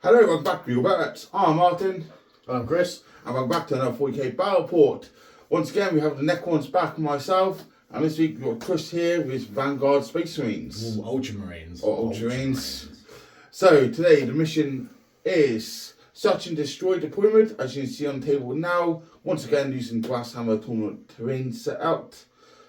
Hello, welcome back to your Barretts. I'm Martin. I'm Chris. And welcome back to another 40k battle report. Once again, we have the Necrons back and myself. And this week we've got Chris here with Vanguard Space Marines. Ooh, Ultramarines. Or Ultramarines. So today the mission is search and destroy deployment, as you can see on the table now. Once again using Warhammer tournament terrain set out.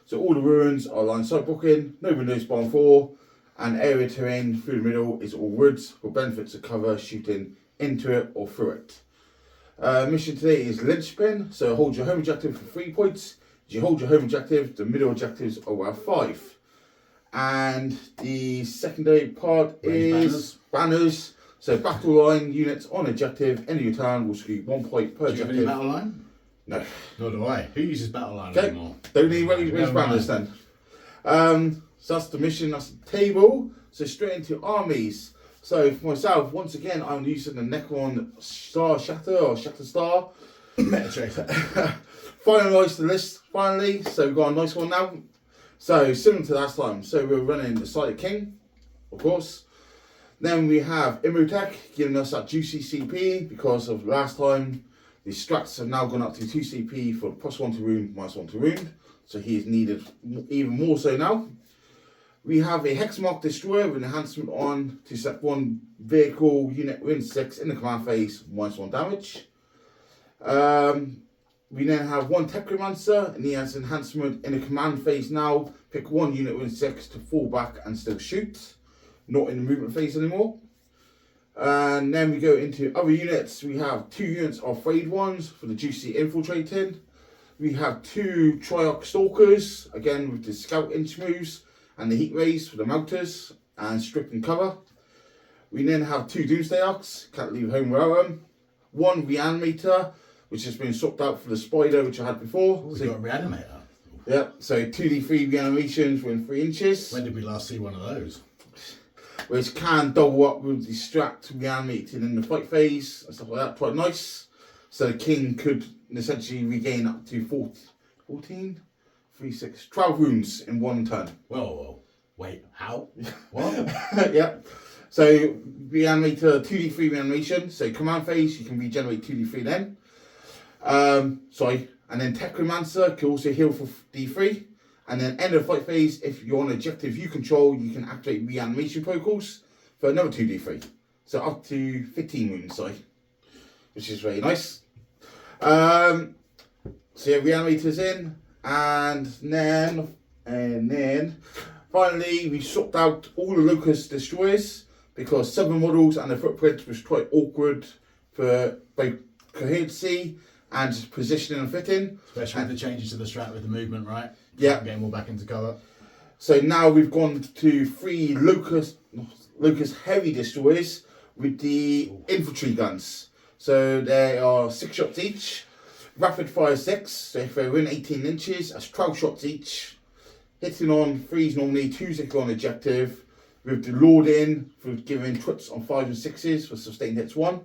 So all the ruins are line side blocking, no windows spawn 4, and area terrain through the middle is all woods for benefits of cover shooting into it or through it. Mission today is linchpin, so hold your home objective for 3 points. As you hold your home objective, the middle objectives are worth 5. And the secondary part is banners. So battle line units on objective, end of your turn will scoot 1 point per objective. Do you have any battle line? No. Nor do I. Who uses battle line Okay. anymore? Don't need raise banners then. So that's the mission, that's the table. So straight into armies. So for myself, once again, I'm using the Necron Star Shatter or Shatter Star. Meta Chaser. Finalised the list finally, so we've got a nice one now. So similar to last time, so we're running the Silent King, of course. Then we have Imotech giving us that juicy CP because of last time. The strats have now gone up to 2 CP for +1 to wound, -1 to wound. So he is needed even more so now. We have a Hexmark Destroyer with enhancement on to set 1 vehicle unit within 6 in the command phase, -1 damage. We then have 1 Necromancer, and he has enhancement in the command phase now. Pick 1 unit within 6 to fall back and still shoot. Not in the movement phase anymore. And then we go into other units. We have 2 units of Frayed Ones for the juicy infiltrating. We have 2 Triarch Stalkers, again with the Scout Inch moves, and the Heat Rays for the Melters, and Strip and Cover. We then have 2 Doomsday Arcs, can't leave home without them. 1 Reanimator, which has been swapped out for the Spider, which I had before. Oh, so, got a Reanimator. Yeah, so 2d3 reanimations within 3 inches. When did we last see one of those? Which can double up with the strat reanimating in the fight phase and stuff like that, quite nice. So the king could essentially regain up to 14, 3, 6, 12 wounds in 1 turn. Whoa. Wait, how? What? Yeah. So reanimator 2d3 reanimation. So command phase, you can regenerate 2d3 then. And then Necromancer can also heal for d3. And then end of fight phase, if you're on an objective you control, you can activate reanimation protocols for another 2d3. So up to 15 wounds, which is very nice. So yeah, reanimators in, and then finally we swapped out all the Locust Destroyers because 7 models and the footprint was quite awkward for both coherency and positioning and fitting. Especially with the changes to the strat with the movement, right? Yeah. Getting more back into cover. So now we've gone to 3 Locust heavy destroyers with the infantry guns. So they are 6 shots each. Rapid fire 6, so if they're within 18 inches, that's 12 shots each. Hitting on 3s normally, 2s if you're on objective. With the Lord in for giving twits on 5s and 6s for sustained hits 1.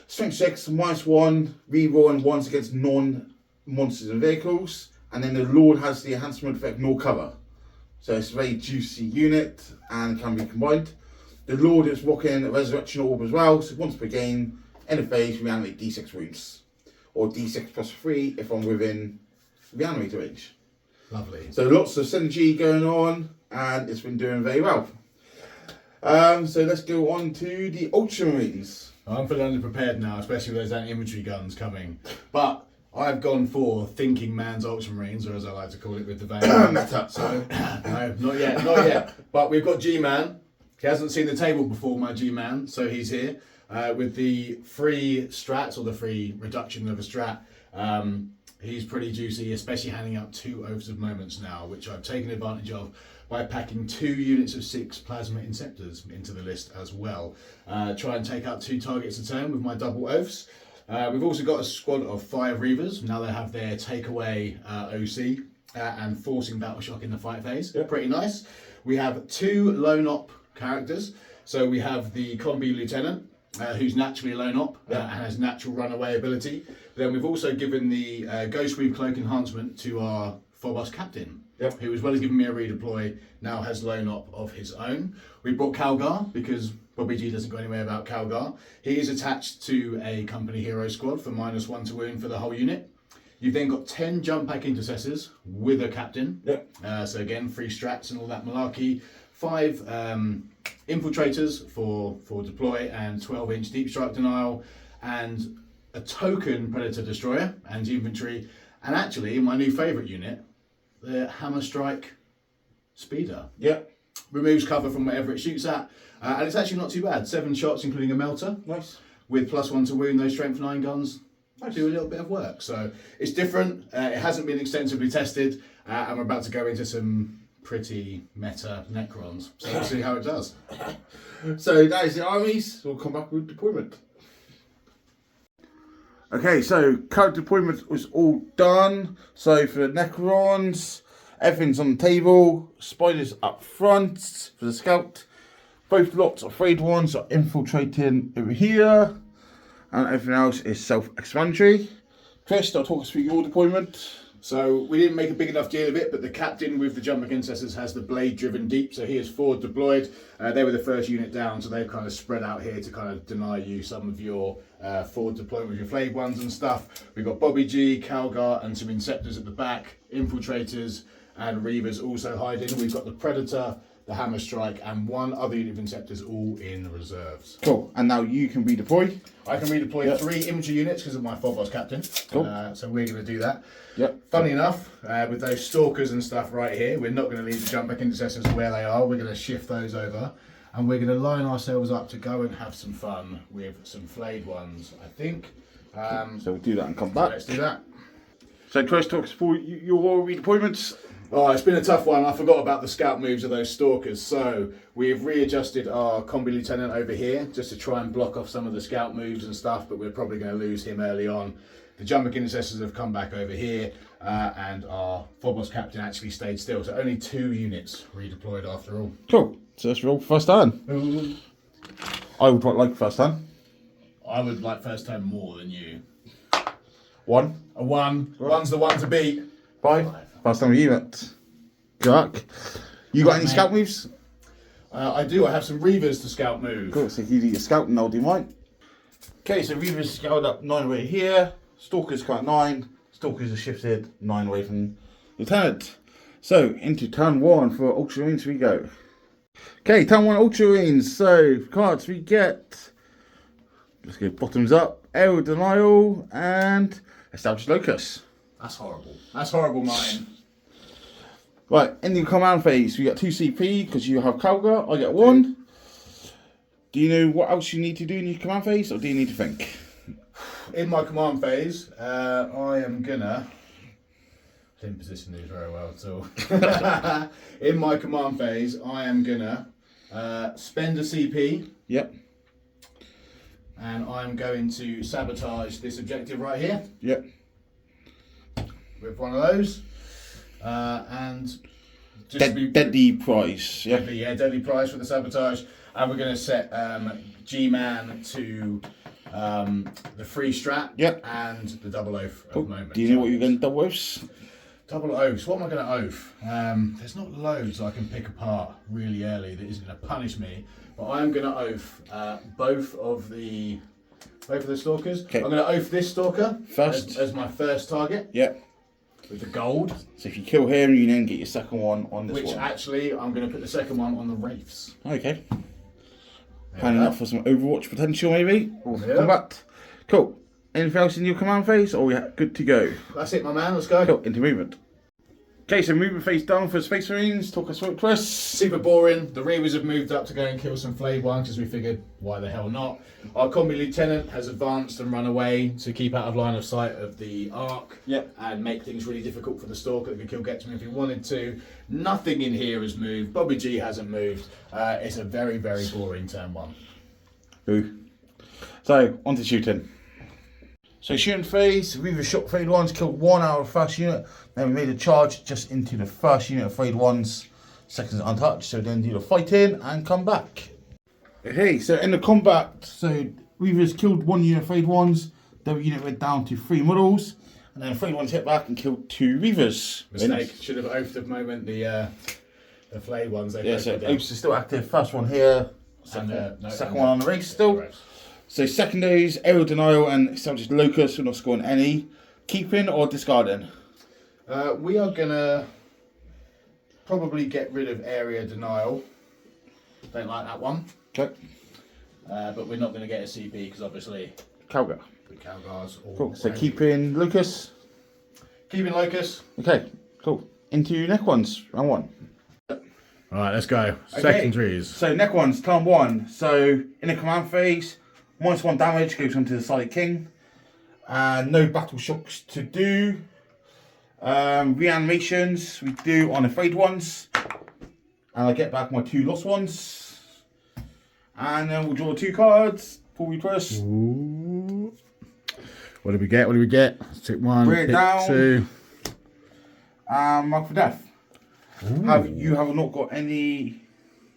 Strength 6, -1, rerolling 1s against non-monsters and vehicles. And then the Lord has the enhancement for ignore cover. So it's a very juicy unit and can be combined. The Lord is rocking a Resurrection Orb as well, so once per game, end of phase, reanimate d6 wounds. Or d6 +3 if I'm within reanimator range. Lovely. So lots of synergy going on, and it's been doing very well. So let's go on to the Ultramarines. I'm feeling underprepared now, especially with those infantry guns coming. But I've gone for Thinking Man's Ultramarines, or as I like to call it with the Vanguard. So, no, not yet. But we've got G-Man. He hasn't seen the table before, my G-Man, so he's here. With the free strats, or the free reduction of a strat, he's pretty juicy, especially handing out 2 Oaths of Moments now, which I've taken advantage of by packing 2 units of 6 Plasma Inceptors into the list as well. Try and take out 2 targets a turn with my double Oaths. We've also got a squad of 5 Reavers. Now they have their takeaway OC and forcing Battle Shock in the fight phase. Yep. Pretty nice. We have 2 lone op characters. So we have the Combi Lieutenant, who's naturally a lone op and has natural runaway ability. Then we've also given the Ghost Weave Cloak enhancement to our Phobos Captain. who, as well as giving me a redeploy, now has loan op of his own. We brought Calgar because Bobby G doesn't go anywhere without Calgar. He is attached to a company hero squad for -1 to wound for the whole unit. You've then got 10 jump pack intercessors with a captain. So again, 3 strats and all that malarkey. 5 infiltrators for deploy and 12-inch deep strike denial, and a token predator destroyer and infantry, and actually my new favourite unit, the hammer strike speeder. Removes cover from whatever it shoots at, and it's actually not too bad. 7 shots including a melter. Nice. With +1 to wound. Those strength 9 guns do a little bit of work. So it's different. It hasn't been extensively tested, and we're about to go into some pretty meta Necrons. So we'll see how it does. So that is the armies. We'll come back with deployment. Okay, so current deployment was all done. So for the Necrons, everything's on the table. Spiders up front for the scout. Both lots of afraid ones are infiltrating over here, and everything else is self-explanatory. Chris, I'll talk us through your deployment. So we didn't make a big enough deal of it, but the captain with the jumping intercessors has the blade driven deep, so he is forward deployed. They were the first unit down, so they've kind of spread out here to kind of deny you some of your forward deployment with your flayed ones and stuff. We've got Bobby G, Calgar, and some Inceptors at the back, infiltrators and Reavers also hiding. We've got the Predator, the Hammer Strike, and 1 other unit of Inceptors all in reserves. Cool, and now you can redeploy. I can redeploy 3 infantry units because of my Phobos captain. Cool. So we're going to do that. Funny enough, with those stalkers and stuff right here, we're not going to leave the jump back intercessors where they are. We're going to shift those over, and we're going to line ourselves up to go and have some fun with some flayed ones, I think. So we'll do that and come back. Let's do that. So Chris, talk us through your redeployments. Oh, it's been a tough one. I forgot about the scout moves of those stalkers. So we've readjusted our combi lieutenant over here just to try and block off some of the scout moves and stuff, but we're probably going to lose him early on. The jumping intercessors have come back over here, and our Phobos captain actually stayed still. So only 2 units redeployed after all. Cool. So let's roll first turn. I would quite like first turn. I would like first turn more than you. 1. A 1. Right. 1's the one to beat. 5. First time unit. Jack. You got any scout moves? I do. I have some Reavers to scout move. Cool. So you do your scout and I'll do mine. Okay, so Reavers scouted up 9 away here. Stalkers come at 9. Stalkers are shifted 9 away from Lieutenant. So into turn 1 for Ultramarines we go. Okay, turn 1 Ultramarines. So cards we get. Let's go bottoms up. Aerial Denial and Established Locus. That's horrible. That's horrible, mine. Right, in the command phase, we get 2 CP because you have Calgar. I get 1. Do you know what else you need to do in your command phase, or do you need to think? In my command phase, I am gonna. Didn't position these very well at all. In my command phase, I am gonna spend a CP. Yep. And I'm going to sabotage this objective right here. Yep. With one of those, and just deadly prize. Yeah. Deadly prize for the sabotage, and we're going to set G-Man to the free strat. Yep. And the double oath at the moment. Do you know what you're going to double oaths? Double oaths. What am I going to oath? There's not loads I can pick apart really early that isn't going to punish me, but I am going to oath both of the stalkers. Okay. I'm going to oath this stalker first as my first target. Yep. With the gold. So if you kill him, you then get your second one on this one. Which actually, I'm going to put the second one on the wraiths. Okay. Planning up for some Overwatch potential, maybe. Or combat. Cool. Anything else in your command phase, or we good to go? That's it, my man. Let's go. Cool. Into movement. Okay, so movement phase done for Space Marines. Talk us through it, Chris. Super boring. The Reavers have moved up to go and kill some flayed ones because we figured, why the hell not? Our combi lieutenant has advanced and run away to keep out of line of sight of the arc. Yep. And make things really difficult for the stalker that could kill Getman if he wanted to. Nothing in here has moved. Bobby G hasn't moved. It's a very, very boring turn 1. Boo. So, on to shooting. So shooting phase, Reaver shot flayed ones, killed 1 out of the first unit. Then we made a charge just into the first unit of flayed ones. Seconds untouched, so then do the fighting and come back. Okay, so in the combat, so Reavers killed 1 unit of flayed ones. The unit went down to 3 models. And then 3 ones hit back and kill 2 Reavers. Mistake. Should have oathed the moment the flayed ones. They So Oaths is still active. First one here. Second one on the race still. So secondaries, aerial denial and established locus. We're not scoring any. Keeping or discarding? We are gonna probably get rid of area denial. Don't like that one. Okay. But we're not going to get a CP because obviously Calgar. the Calgars. Cool. So keeping Lucas. Keeping Locus. Okay. Cool. Into Necrons. Round 1. All right, let's go. Okay. Secondaries. So Necrons, turn 1. So in the command phase, -1 damage goes onto the side king. No battle shocks to do. Reanimations we do on afraid ones. And I get back my 2 lost ones. And then we'll draw 2 cards. Pull reverse. Ooh. What did we get? What did we get? Let's take 1, Bring it pick down. 2. Mark for death. Have not got any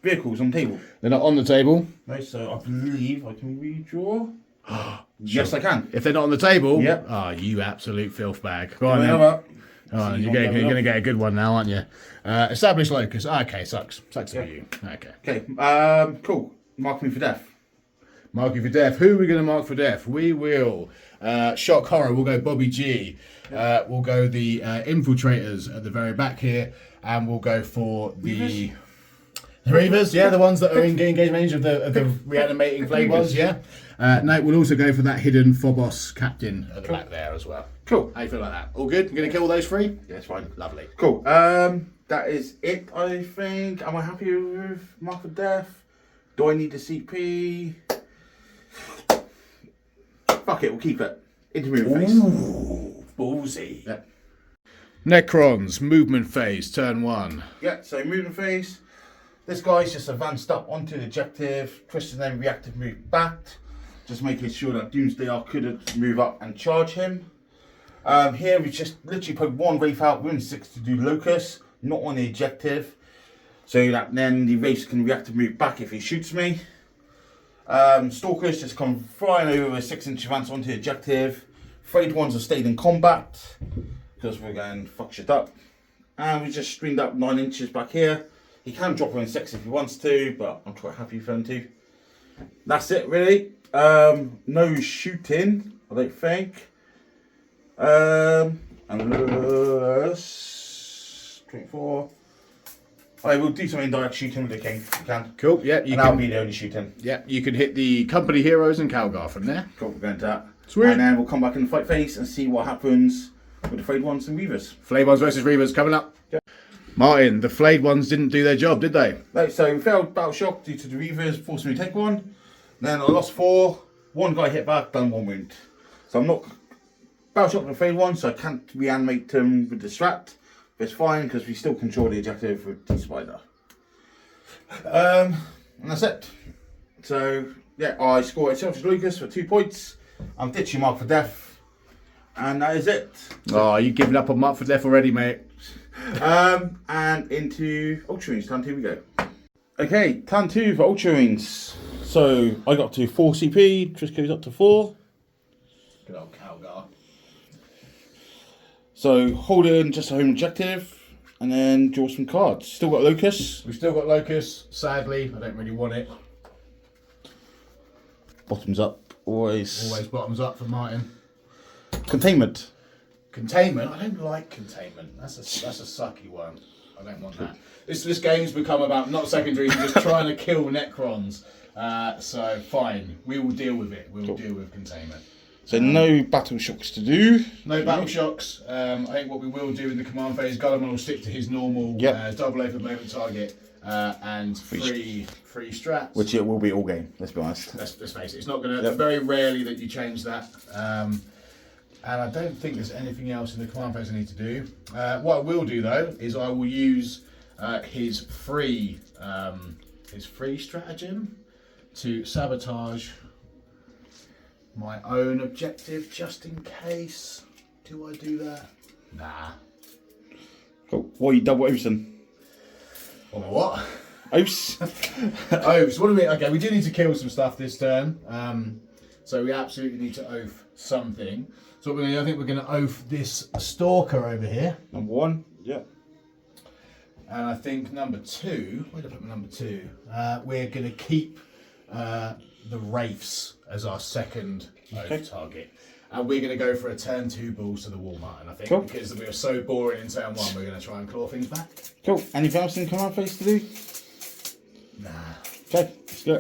vehicles on the table? They're not on the table. No, so I believe I can redraw. Yes, I can. If they're not on the table, Yep. oh, you absolute filth bag. Go on, Another. then. Oh, you're going to get a good one now, aren't you? Established locus. Okay, sucks. Sucks for you. Okay. Okay. Cool. Mark me for death. Mark you for death. Who are we going to mark for death? We will. Shock horror. We'll go Bobby G. We'll go the infiltrators at the very back here, and we'll go for the Reavers. Yeah, the ones that are in engagement range of the reanimating flame ones. Yeah. No, we'll also go for that hidden Phobos captain at the back there as well. Cool. How you feel like that? All good? I'm going to kill those 3? Yeah, it's fine. Lovely. Cool. That is it, I think. Am I happy with mark for death? Do I need a CP? Fuck it, we'll keep it. Into movement phase. Ooh, ballsy. Yeah. Necrons, movement phase, turn 1. Yeah, so movement phase. This guy's just advanced up onto the objective. Twisting then reactive move back. Just making sure that Doomsday Ark couldn't move up and charge him. Here we just literally put 1 Wraith out, we're in 6 to do Locus, not on the objective. So that then the Wraith can reactive move back if he shoots me. Stalkers just come flying over a 6-inch advance onto the objective. Frayed ones have stayed in combat because we're going fuck shit up. And we just streamed up 9 inches back here. He can drop her in 6 if he wants to, but I'm quite happy for him to. That's it really. No shooting, I don't think. Unless 24. I will do some indirect shooting with the king if you can. Cool, yeah. And that'll be the only shooting. Yeah, you can hit the company heroes and Calgar from there. Cool, we're going to that. Sweet. And then we'll come back in the fight phase and see what happens with the Frayed Ones and Reavers. Flayed ones versus Reavers coming up. Yeah. Martin, the flayed ones didn't do their job, did they? Right, so we failed Battle Shock due to the Reavers forcing me to take 1. Then I lost 4. 1 guy hit back, done 1 wound. So I'm not Battle Shock with the Frayed One, so I can't reanimate him with the Strat. But it's fine because we still control the objective with the Spider. And that's it. So yeah, I score a Celtic Lucas for 2 points. I'm ditching Mark for death, and that is it. Oh, you giving up on Mark for death already, mate? And into Ultramarines. Turn 2 we go. Okay, turn 2 for Ultramarines. So I got to 4 CP. Trish goes up to 4. Good old Calgar. So holding just a home objective, and then draw some cards. Still got Locus. We've still got Locus. Sadly, I don't really want it. Bottoms up. Always Bottoms up for Martin. Containment. Containment. I don't like containment. That's a sucky one. I don't want that. This game's become about not secondaries, just trying to kill Necrons. So fine, we will deal with it. We will deal with containment. So no battle shocks to do. No battle shocks. I think what we will do in the command phase, Gulliman will stick to his normal double A for moment target and free strats. Which it will be all game, let's be honest. Let's face it, it's not going to, very rarely that you change that. And I don't think there's anything else in the command phase I need to do. What I will do though, is I will use his free stratagem to sabotage my own objective, just in case. Do I do that? Nah. Cool. What are you double Ocean? On my what? Oaths. Oaths. What do we? Okay, we do need to kill some stuff this turn. So we absolutely need to oath something. So what we're gonna do, I think we're going to oath this Stalker over here. Number 1, yeah. And I think number 2, where did I put my number 2? We're going to keep the Wraiths as our second oath target. And we're going to go for a turn 2 balls to the wall, Martin, I think. Cool. Because we were so boring in turn 1, we're going to try and claw things back. Cool. Anything else in command phase to do? Nah. Okay, let's go.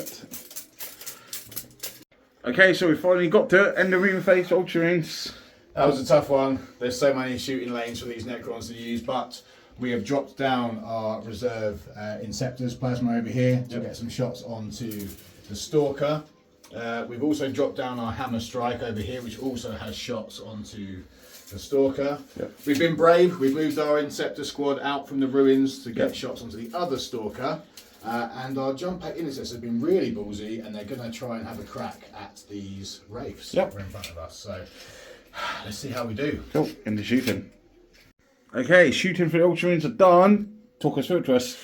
Okay, so we finally got to it. End the room phase for Ultramarines. That was a tough one. There's so many shooting lanes for these Necrons to use, but we have dropped down our reserve Inceptors plasma over here to get some shots onto the Stalker. We've also dropped down our Hammer Strike over here, which also has shots onto the Stalker. Yep. We've been brave. We've moved our Inceptor squad out from the ruins to get shots onto the other Stalker. And our jump pack intercessors have been really ballsy, and they're going to try and have a crack at these Wraiths that are in front of us. So let's see how we do. Cool, into shooting. Okay, shooting for the Ultramarines are done. Talk us through it to us.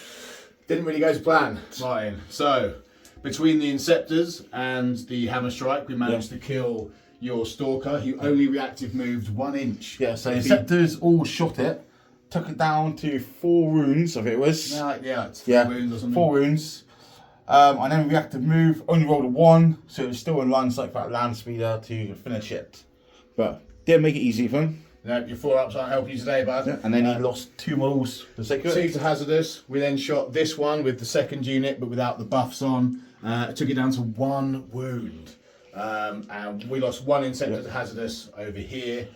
Didn't really go to plan, Martin. So between the Inceptors and the Hammer Strike, we managed to kill your Stalker, who only reactive moved 1 inch. Yeah, so Inceptors all shot it. Took it down to 4 wounds, I think it was. It's 4 wounds or something. 4 wounds. And then reactive move, only rolled a 1, so it was still in line of sight for that land speeder to finish it. But didn't make it easy for him. No, your 4-ups aren't helping you today, bud. Yeah, and then he lost 2 models for the sake of it. 2 to hazardous. We then shot this one with the second unit, but without the buffs on. Took it down to 1 wound. And we lost 1 Inceptor to hazardous over here.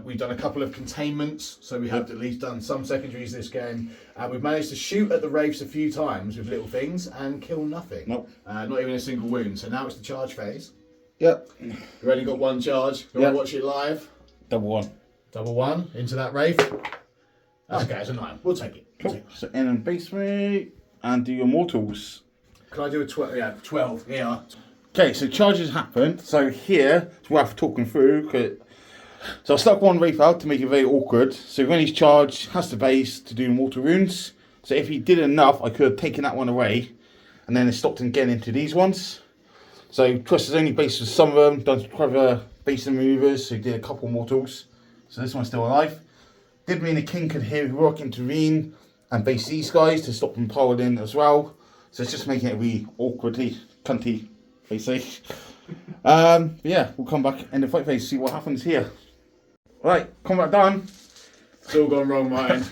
We've done a couple of containments, so we have at least done some secondaries this game. We've managed to shoot at the Wraiths a few times with little things and kill nothing. Nope. Not even a single wound. So now it's the charge phase. Yep. We've only got 1 charge. You want to watch it live? Double 1. Double 1 into that Wraith. That's okay, it's a 9. We'll take it. Cool. So in and base rate and do your mortals. Can I do a 12? Yeah, 12. Yeah. Okay, so charges happened. So here, it's worth talking through. So I stuck 1 Wraith out to make it very awkward. So when he's charged, has the base to do mortal wounds. So if he did enough, I could have taken that one away, and then it stopped him getting into these ones. So Twist has only based with some of them, done clever base and maneuvers, so he did a couple mortals. So this one's still alive. Did mean the king could heroic intervene and base these guys to stop them piling in as well. So it's just making it really awkwardly cunty, basically. Yeah, we'll come back in the fight phase, see what happens here. Right, combat done. It's all gone wrong, Martin.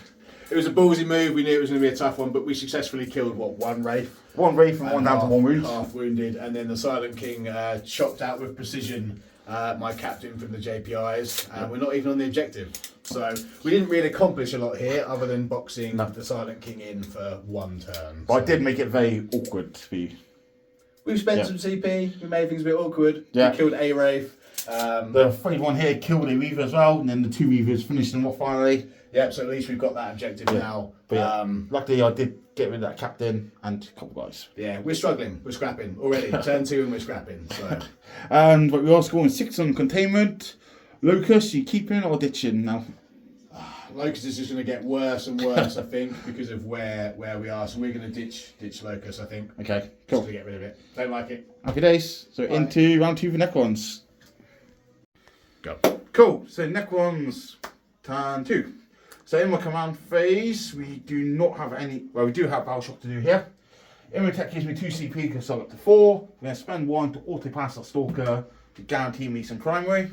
It was a ballsy move. We knew it was going to be a tough one, but we successfully killed, what, 1 Wraith? 1 Wraith and 1 down to 1 wound. Half wounded, and then the Silent King chopped out with precision my captain from the JPIs, and we're not even on the objective. So we didn't really accomplish a lot here, other than boxing the Silent King in for 1 turn. But I did make it very awkward to be. We've spent some CP, we made things a bit awkward. Yeah. We killed a Wraith. The 3-1 here killed a Reaver as well, and then the 2 Reavers finished them off finally. Yeah, so at least we've got that objective now. But luckily I did get rid of that captain and a couple guys. Yeah, we're struggling, we're scrapping already. Turn 2 and we're scrapping. So. But we're also going 6 on containment. Locust, you keeping or ditching now? Locust is just going to get worse and worse, I think, because of where we are. So we're going to ditch Locust, I think. Okay, cool. Just to get rid of it. Don't like it. Happy days. So into round 2 for Necrons. Go. Cool. So Necrons, turn 2. So in my command phase, we do not have any. Well, we do have Battle Shock to do here. Immunotech gives me 2 CP because I got to 4. I'm going to spend 1 to auto pass that Stalker to guarantee me some primary.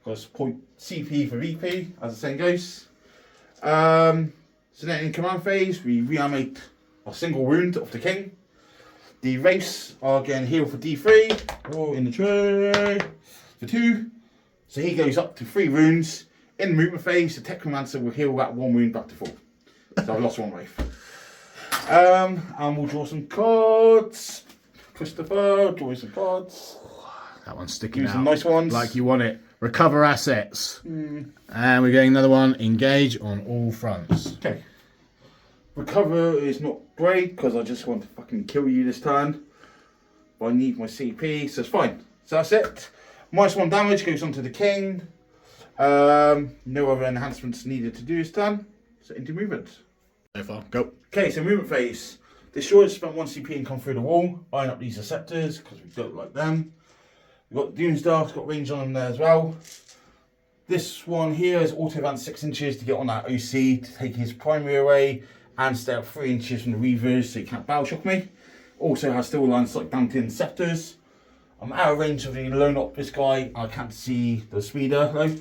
Because point CP for VP, as the saying goes. So then in command phase, we reanimate a single wound of the king. The Wraiths are getting healed for D3. Oh, in the tray for 2. So he goes up to 3 wounds. In the movement phase, the Technomancer will heal that 1 wound back to 4. So I've lost 1 Wraith. And we'll draw some cards. Christopher, draw some cards. That one's sticking Use out. some nice ones. Like you want it. Recover assets. And we're getting another one. Engage on all fronts. Okay. Recover is not great because I just want to fucking kill you this turn. But I need my CP, so it's fine. So that's it. -1 damage goes on to the king. No other enhancements needed to do this turn. So into movement. So far, go. Okay, so movement phase. Destroyers spent 1 CP and come through the wall. Iron up these Receptors because we don't like them. We've got Doomsday, it's got range on them there as well. This one here is auto advance 6 inches to get on that OC to take his primary away and stay up 3 inches from the Reavers so he can't battle shock me. Also has steel line sight down to Inceptors. I'm out of range of the lone op this guy. I can't see the speeder though.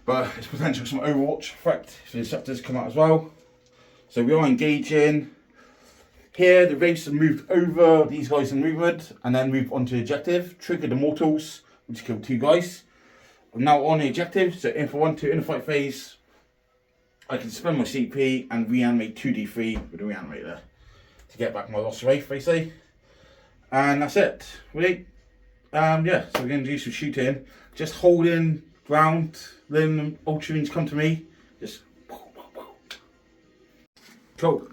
But it's potential some Overwatch effect if the Inceptors come out as well. So we are engaging. Here the race have moved over these guys in movement and then move on to the objective. Triggered the mortals, which killed 2 guys. I'm now on the objective, so if I want to in the fight phase, I can spend my CP and reanimate 2d3 with the reanimator to get back my lost wraith, basically. And that's it, really. Yeah, so we're going to do some shooting. Just holding ground, then Ultramarines come to me. Just cool.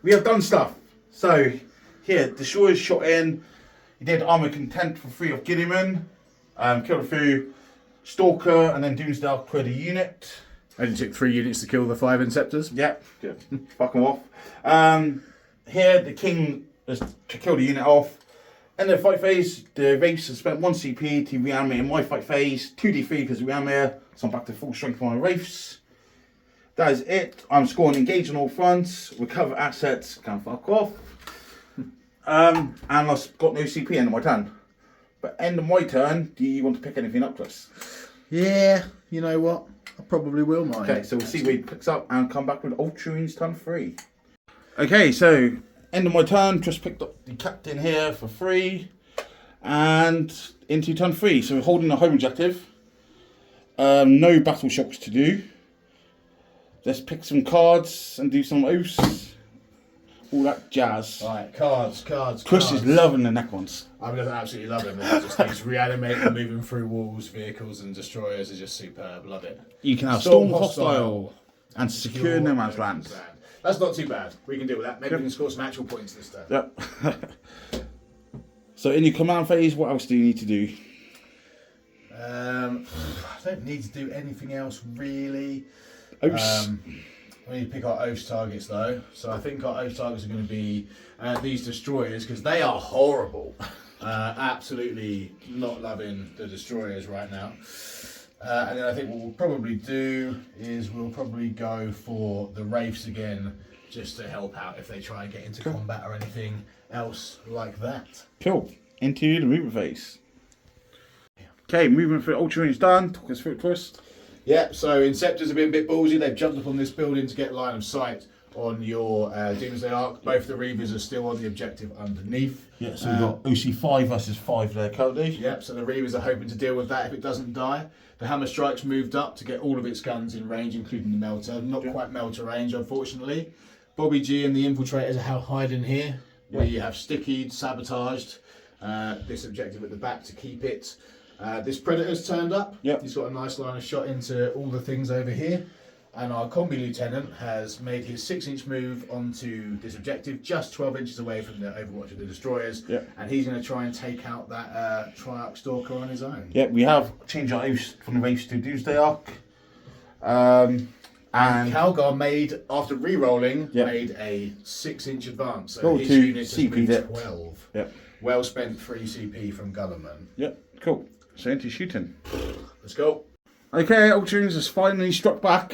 We have done stuff. So here, Destroyer's shot in. He did armor content for 3 of Gideon. Killed a few Stalker and then Doomsday cleared a unit. And it took 3 units to kill the 5 Inceptors. Yep, good. Fuck them off. Here, the King has killed a unit off. In the fight phase, the Wraiths have spent 1 CP to reanimate in my fight phase, 2d3 because of reanimator, so I'm back to full strength on my Wraiths. That is it. I'm scoring engage on all fronts, recover assets, can fuck off. And I've got no CP end of my turn. But end of my turn, do you want to pick anything up, Chris? Yeah, you know what? I probably will, mine. Okay, so we'll see where he picks up and come back with Ultramarines turn 3. Okay, so end of my turn, just picked up the captain here for 3 and into turn 3. So we're holding a home objective. No battle shocks to do. Let's pick some cards and do some oaths. All that jazz. Right, cards. Chris is loving the Necrons. I'm just absolutely loving them. Just things reanimating, moving through walls, vehicles, and destroyers are just superb. Love it. You can have Storm Hostile and secure no man's land. That's not too bad. We can deal with that. Maybe we can score some actual points this turn. Yep. So in your command phase, what else do you need to do? I don't need to do anything else really. Oaths. We need to pick our oaths targets though. So I think our oaths targets are going to be these destroyers because they are horrible. Absolutely not loving the destroyers right now. And then I think what we'll probably do is we'll probably go for the wraiths again just to help out if they try and get into combat or anything else like that. Cool. Into the movement phase. Okay, movement for Ultramarines done. Talk us through it, Chris. Yeah, so Inceptors have been a bit ballsy. They've jumped up on this building to get line of sight on your Doomsday Arc. Both the Reavers are still on the objective underneath. Yeah, so we've got OC 5 versus 5 there currently. Yep, so the Reavers are hoping to deal with that if it doesn't die. The Hammer Strike's moved up to get all of its guns in range, including the Melter. Not quite Melter range, unfortunately. Bobby G and the Infiltrators are hiding here. We have stickied, sabotaged this objective at the back to keep it. This Predator's turned up. Yep. He's got a nice line of shot into all the things over here. And our Combi Lieutenant has made his 6-inch move onto this objective, just 12 inches away from the Overwatch of the Destroyers. Yep. And he's going to try and take out that Triarch Stalker on his own. Yeah, we have changed our oaths from the Wraiths to Doomsday Arc. And Calgar made, after re-rolling, made a 6-inch advance. So roll his to unit has CP moved that. 12. Yep. Well spent 3 CP from Gulliman. Yep, cool. So into shooting. Let's go. Okay, Ultramarines has finally struck back.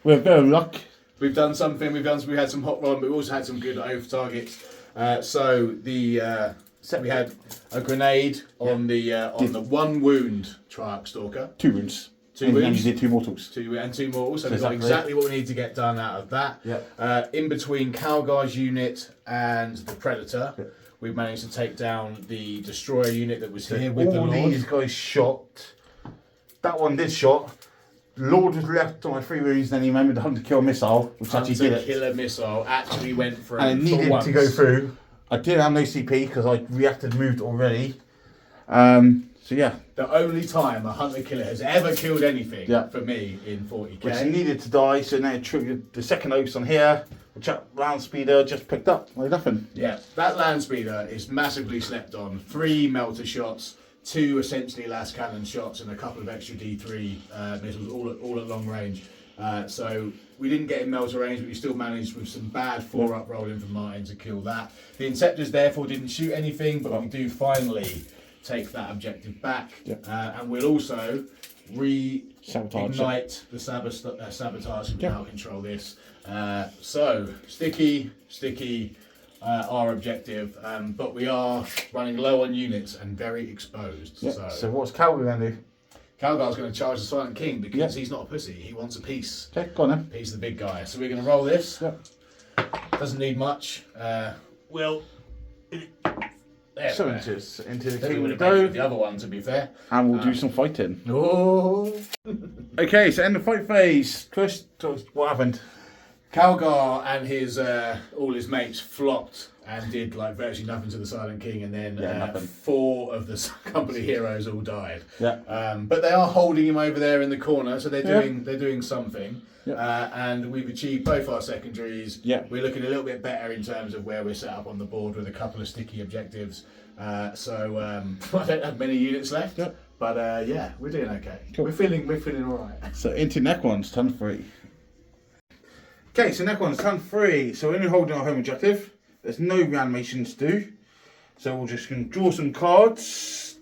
With a bit of luck. We've done something. We had some hot run, but we also had some good oath targets. So we had a grenade on the 1 wound Triarch Stalker. 2 wounds. 2 and wounds. then you did 2 mortals. 2 and 2 mortals. So So we've got exactly exactly what we need to get done out of that. Yep. In between Calgar's unit and the Predator, we've managed to take down the Destroyer unit that was here with the all Lord. these guys shot. That one did shot. Lord was left on my 3 wounds, then he remembered the Hunter Killer Missile, which actually did it. Killer Missile actually went through. And it needed to go through. I didn't have no CP because I reacted moved already. So yeah. The only time a Hunter Killer has ever killed anything for me in 40k. Which needed to die, so now it triggered the second oaths on here, which that round speeder just picked up like nothing. Yeah, that land speeder is massively slept on. 3 melter shots, 2 essentially last cannon shots, and a couple of extra D3 missiles, all at long range. So we didn't get in melter range, but we still managed with some bad 4-up rolling from Martin to kill that. The Inceptors therefore didn't shoot anything, but we do finally take that objective back. Yep. And we'll also Sabotage. ignite the sabotage and now control this. So sticky, our objective, but we are running low on units and very exposed. Yep. So what's Calgary going to do? Calgar's going to charge the Silent King because he's not a pussy. He wants a piece. Okay, go on then. He's the big guy. So we're going to roll this. Yep. Doesn't need much. Well, there. So into the Then we king would we have made it with go, the other one, to be fair. and we'll do some fighting. Oh. Okay, so end the fight phase. First, what happened? Calgar and his all his mates flopped and did like virtually nothing to the Silent King, and then 4 of the company heroes all died. Yeah. But they are holding him over there in the corner, so they're doing something. Yeah. And we've achieved both our secondaries. Yeah. We're looking a little bit better in terms of where we're set up on the board with a couple of sticky objectives. So I don't have many units left. Yeah. But yeah, we're doing okay. Cool. We're feeling all right. So into Necrons, turn 3. Okay, so Necrons, turn 3. So we're only holding our home objective. There's no reanimations to do. So we're just going to draw some cards.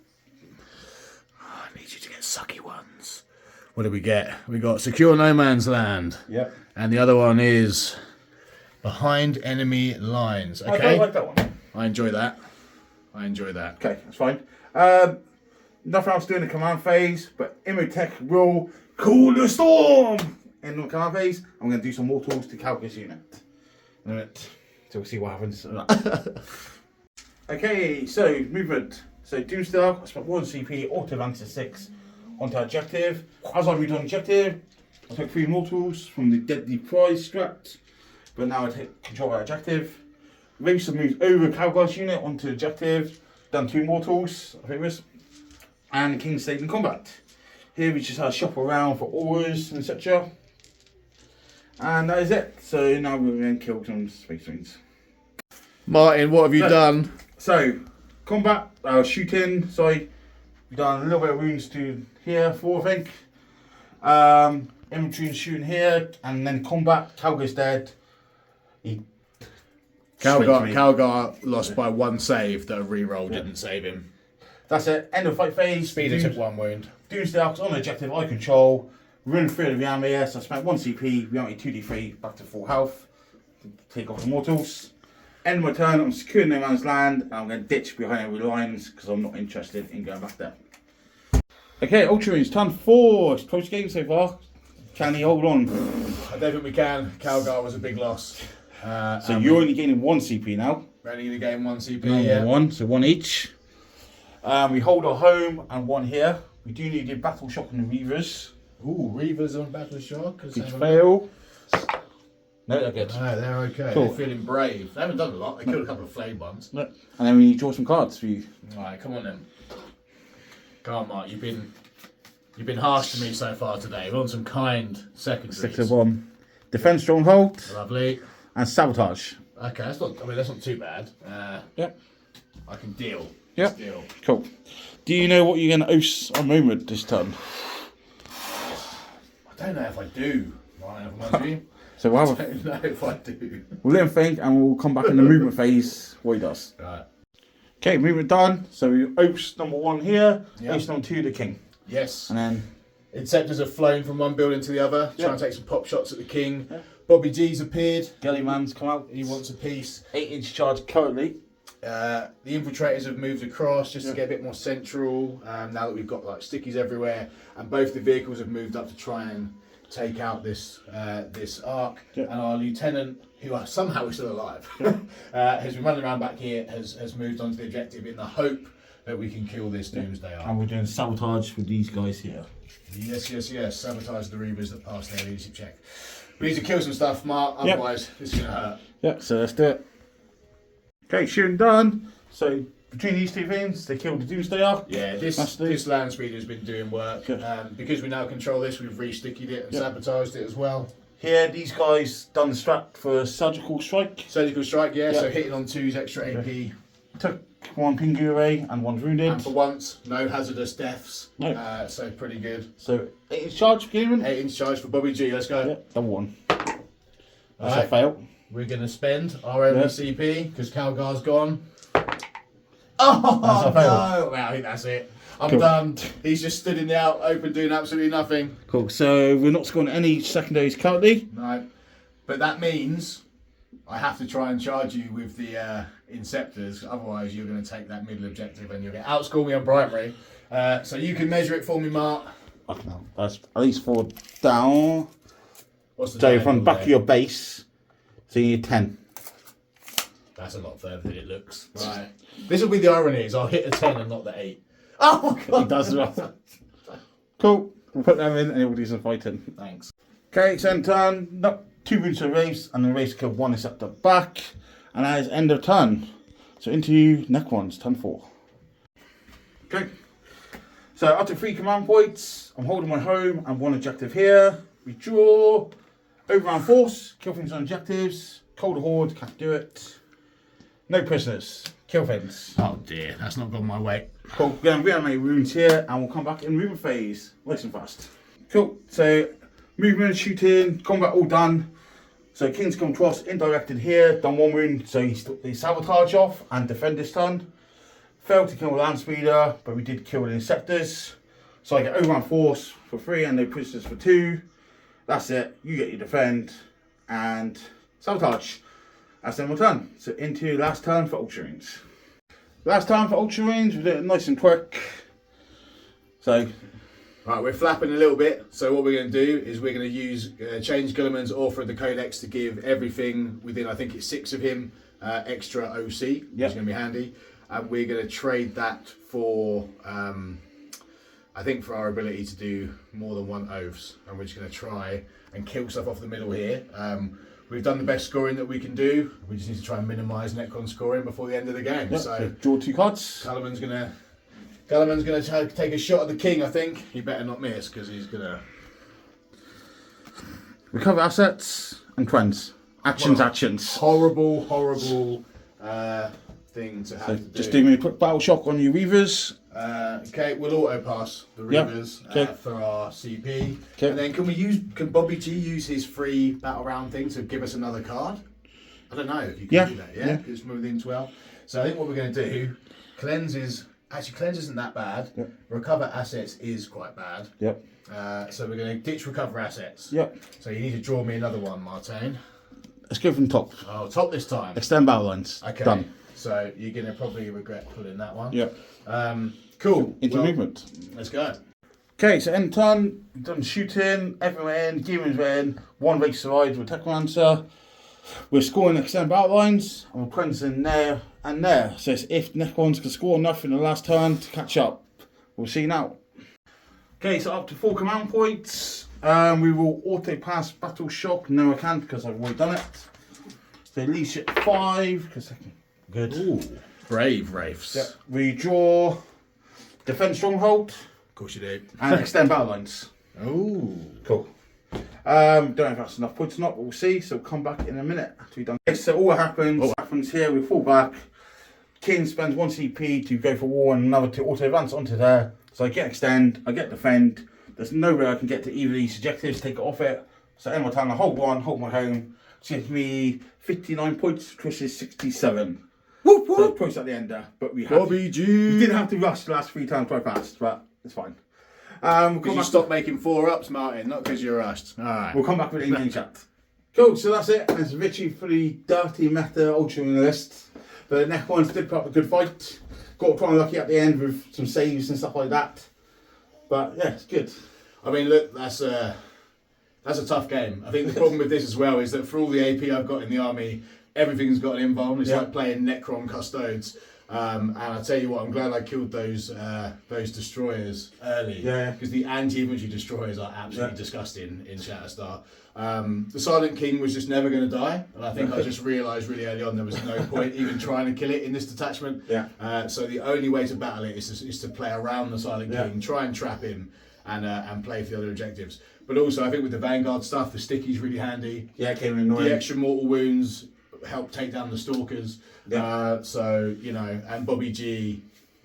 Oh, I need you to get sucky ones. What did we get? We got Secure No Man's Land. Yep. And the other one is Behind Enemy Lines. Okay. I don't like that one. I enjoy that. Okay, that's fine. Nothing else to do in the command phase, but Imotech will cool the storm in the command phase. I'm going to do some mortals to Calculus unit. In a minute. So we'll see what happens. Okay, so movement. So Doomstar, I spent 1 CP, auto advance to 6 onto objective. As I read on objective, I took 3 mortals from the Deadly Prize strat, but now I take control of objective. Race have moved over Calgars unit onto objective, done 2 mortals, I think it was, and King stayed in combat. Here we just had to shop around for auras and etc. And that is it. So now we're going to kill some Space Marines. Martin, what have you done? So, combat, shooting, sorry, we've done a little bit of wounds to here, 4 I think. Infantry and shooting here, and then combat, Calgar's dead. Calgar lost by 1 save that a reroll didn't save him. That's it, end of fight phase. Speeder took 1 wound. Doomsday Arcs on objective, I control. Run through the reanimator, so I spent 1 CP, reanimated 2d3, back to full health. Take off the mortals. End my turn, I'm securing No Man's Land, and I'm going to ditch behind every lines because I'm not interested in going back there. Okay, Ultramarines, turn 4. It's close game so far. Can he hold on? I don't think we can. Calgar was a big loss. So you're only gaining 1 CP now. We're only going to gain 1 CP. Yeah. 1, so 1 each. We hold our home and 1 here. We do need a battle shock on the Reavers. Ooh, Reavers on Battle Shock. Which fail. No, they're good. No, they're okay. Cool. They're feeling brave. They haven't done a lot. They killed a couple of flame ones. No. And then we draw some cards for you. Alright, come on then. Come on, Mark. You've been harsh to me so far today. We're on some kind secondaries. 6 of 1. Defense Stronghold. Lovely. And Sabotage. Okay, that's not too bad. Yep. I can deal. Yep. Deal. Cool. Do you know what you're going to oust on moment this turn? I don't know if I do. Right, if I'm honest with you. So we'll I have a, don't know if I do. we'll let him think and we'll come back in the movement phase what he does. Right. Okay, movement done. So we oust number 1 here, Yep. oust number 2 the king. Yes. And then Interceptors have flown from one building to the other, Yep. trying to take some pop shots at the king. Yep. Bobby G's appeared. Gellyman's come out. He wants a piece. 8-inch charge currently. The infiltrators have moved across just to get a bit more central. Now that we've got like stickies everywhere, and both the vehicles have moved up to try and take out this this arc. Yeah. And our lieutenant, who somehow is still alive, has been running around back here. Has moved on to the objective in the hope that we can kill this Doomsday arc. And we're doing sabotage with these guys here. Yes. Sabotage the Reavers that passed their leadership check. We need to kill some stuff, Mark. Otherwise, this is gonna hurt. Yeah, so let's do it. Okay, shooting done. So between these 2 things, they killed the Doomsday Arc. Yeah, this land speeder has been doing work. Because we now control this, we've re-stickied it and sabotaged it as well. Here, these guys done the strat for surgical strike. Surgical strike, Yeah. so hitting on 2's extra AP. Took 1 Pingu away and 1's wounded. And for once, no hazardous deaths. No. So pretty good. So 8-inch charge for Gamemat. 8-inch charge for Bobby G, let's go. Yeah, double 1. That's Alright. a fail. We're going to spend our only Yeah. CP, because Calgar's gone. Oh, That's a no. Well, I think that's it. I'm done. He's just stood in the out open doing absolutely nothing. Cool. So we're not scoring any secondaries currently. No. But that means I have to try and charge you with the Inceptors. Otherwise, you're going to take that middle objective and you'll get outscore me on primary. So you can measure it for me, Mark. Okay, that's at least 4 down. What's the So from the back there? of your base, so you need 10. That's a lot further than it looks. Right. This will be the irony, is I'll hit a 10 and not the 8. Oh my god! He does well. Cool. We'll put them in and we'll do some fighting. Thanks. Okay, so in turn, no, 2 wounds to the race, and the race kill 1 is at the back. And that is end of turn. So into Necrons, turn 4. Okay. So after 3 command points, I'm holding my home and 1 objective here. We draw. Overround force, kill things on objectives. Cold horde, can't do it. No prisoners, kill things. Oh dear, that's not gone my way. Cool, we're going to reanimate wounds here and we'll come back in movement phase. Nice and fast. Cool, so movement, shooting, combat all done. So King's come across, indirected here, done 1 wound, so he sabotage off and defend this turn. Failed to kill the land speeder, but we did kill the Inceptors. So I get overround force for 3 and no prisoners for 2. That's it, you get your defend and sabotage. That's then my turn. So into last turn for Ultramarines. Last time for Ultramarines, we did it nice and quick. So, Right, we're flapping a little bit. So what we're going to do is we're going to use change Gulliman's offer of the Codex to give everything within, I think it's 6 of him, extra OC, which is going to be handy. And we're going to trade that for, I think for our ability to do more than 1 oaths. And we're just going to try and kill stuff off the middle here. We've done the best scoring that we can do. We just need to try and minimise Necron scoring before the end of the game. yep, So draw 2 cards. Gulliman's gonna take a shot at the king. I think he better not miss because he's gonna Recover assets and cleanse. Actions. horrible thing to have to do. Just do me a quick battle shock on your Reavers. Okay, we'll auto pass the Reavers for our CP. Okay. And then can Bobby G use his free battle round thing to give us another card? I don't know if you can do that, yeah? Because it's within 12. So I think what we're going to do, cleanse isn't that bad. Yep. Recover assets is quite bad. Yep. So we're going to ditch recover assets. Yep. So you need to draw me another one, Martin. Let's go from top. Oh, top this time. Extend battle lines. Okay. Done. So you're going to probably regret pulling that one. Yep. Cool. Into movement. Let's go. Okay, so end turn, we've done shooting, everyone in, demons in, 1 race survived with Technomancer. We're scoring extended battle lines, and we're cleansing there and there. So it's if Necrons can score enough in the last turn to catch up. We'll see now. Okay, so up to 4 command points. We will auto pass battle shock. No, I can't because I've already done it. So at least at 5 because good. Ooh, brave Wraiths. Yep. We draw defend stronghold. Of course you do. And extend battle lines. Ooh. Cool. Don't know if that's enough points or not, but we'll see. So we'll come back in a minute after we've done. Okay, so all happens here, we fall back. King spends 1 CP to go for war and another to auto advance onto there. So I get extend, I get defend. There's no way I can get to either of these objectives, take it off it. So end my time, I hold my home. Which gives me 59 points, which is 67. Whoop, whoop. So points at the end there, but we Bobby G. didn't have to rush the last 3 times quite fast, but it's fine. Because you stopped making 4-ups, Martin, not because you're rushed. Alright. We'll come back with the in-game chat. Cool, so that's it. It's Richie for the dirty meta Ultramarine list. The Necrons did put up a good fight. Got quite lucky at the end with some saves and stuff like that. But yeah, it's good. I mean, look, that's a tough game. I think the problem with this as well is that for all the AP I've got in the army, everything's got an invuln. It's like playing Necron Custodes. And I tell you what, I'm glad I killed those destroyers early. Yeah. Because the anti-infantry destroyers are absolutely disgusting in Shatterstar. The Silent King was just never going to die, and I think I just realised really early on there was no point even trying to kill it in this detachment. Yeah. So the only way to battle it is to play around the Silent King, try and trap him, and play for the other objectives. But also, I think with the Vanguard stuff, the sticky's really handy. Yeah, it came in annoying. The extra mortal wounds help take down the stalkers. Yeah. So, you know, and Bobby G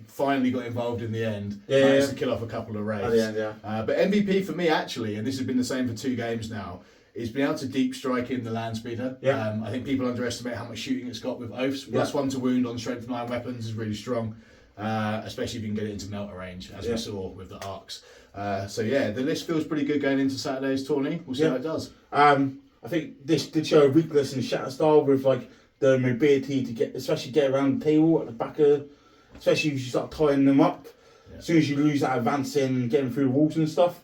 finally got involved in the end. Yeah, managed to kill off a couple of raids. At the end, yeah. But MVP for me, actually, and this has been the same for 2 games now, is being able to deep strike in the land speeder. Yeah. I think people underestimate how much shooting it's got with oaths. +1 to wound on strength 9 weapons is really strong. especially if you can get it into melter range, as we saw with the arcs. So yeah, the list feels pretty good going into Saturday's tourney. We'll see how it does. I think this did show a weakness in Shatter style with like the mobility to get around the table at the back of, especially if you start tying them up. Yeah. As soon as you lose that advancing and getting through the walls and stuff,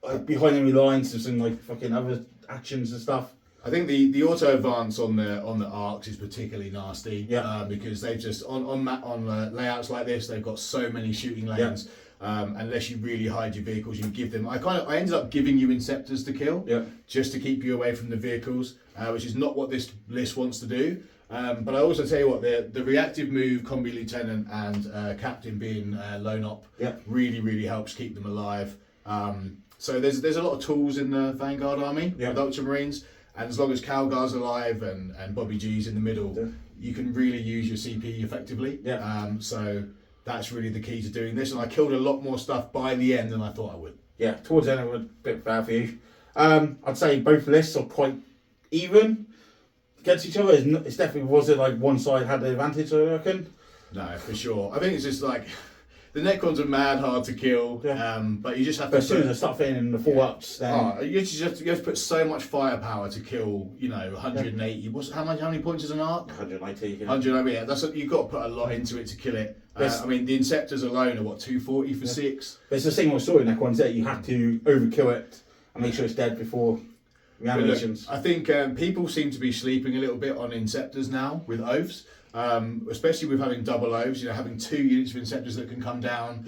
like behind enemy lines, there's some like fucking other actions and stuff. I think the auto advance on the arcs is particularly nasty. Yeah. Because they've just on layouts like this, they've got so many shooting lanes. Yeah. Unless you really hide your vehicles, you give them. I ended up giving you Inceptors to kill, just to keep you away from the vehicles, which is not what this list wants to do. But I also tell you what, the reactive move, Combi Lieutenant and Captain being lone op, really helps keep them alive. So there's a lot of tools in the Vanguard army with Ultramarines, and as long as Calgar's alive and Bobby G's in the middle, you can really use your CP effectively. So that's really the key to doing this, and I killed a lot more stuff by the end than I thought I would. Yeah, towards the end it was a bit bad for you. I'd say both lists are quite even against each other. It's definitely wasn't like one side had the advantage, I reckon. No, for sure. I think it's just like the Necrons are mad hard to kill, but you just have to. As soon as I start fitting in the full ups, then you have to put so much firepower to kill. 180. How many points is an arc? 190. 190. Yeah, you've got to put a lot into it to kill it. I mean, the Inceptors alone are what 240 for 6. But it's the same old story in Necrons that you have to overkill it and make sure it's dead before reanimations. I think people seem to be sleeping a little bit on Inceptors now with oaths. Especially with having double oaths, having 2 units of Inceptors that can come down.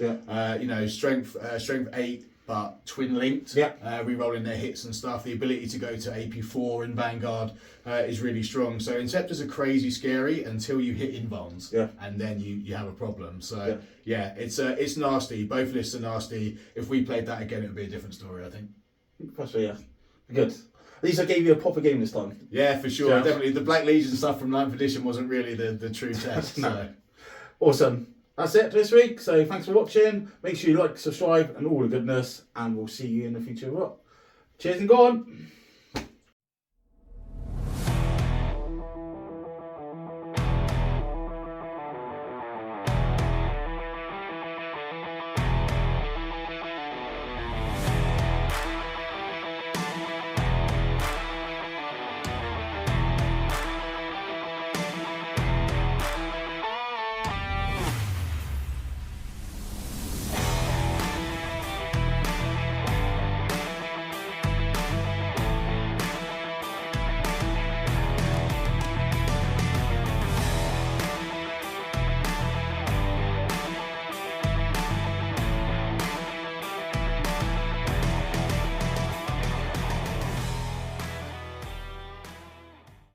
Strength 8, but twin linked. Rerolling their hits and stuff. The ability to go to AP4 in Vanguard is really strong. So Inceptors are crazy scary until you hit invulns, and then you have a problem. So it's nasty. Both lists are nasty. If we played that again, it would be a different story, I think. Possibly, yeah. Good. At least I gave you a proper game this time. Yeah, for sure. Definitely. The Black Legion stuff from 9th edition wasn't really the true test. No. So. Awesome. That's it for this week. So thanks for watching. Make sure you like, subscribe and all the goodness. And we'll see you in the future. Cheers and go on.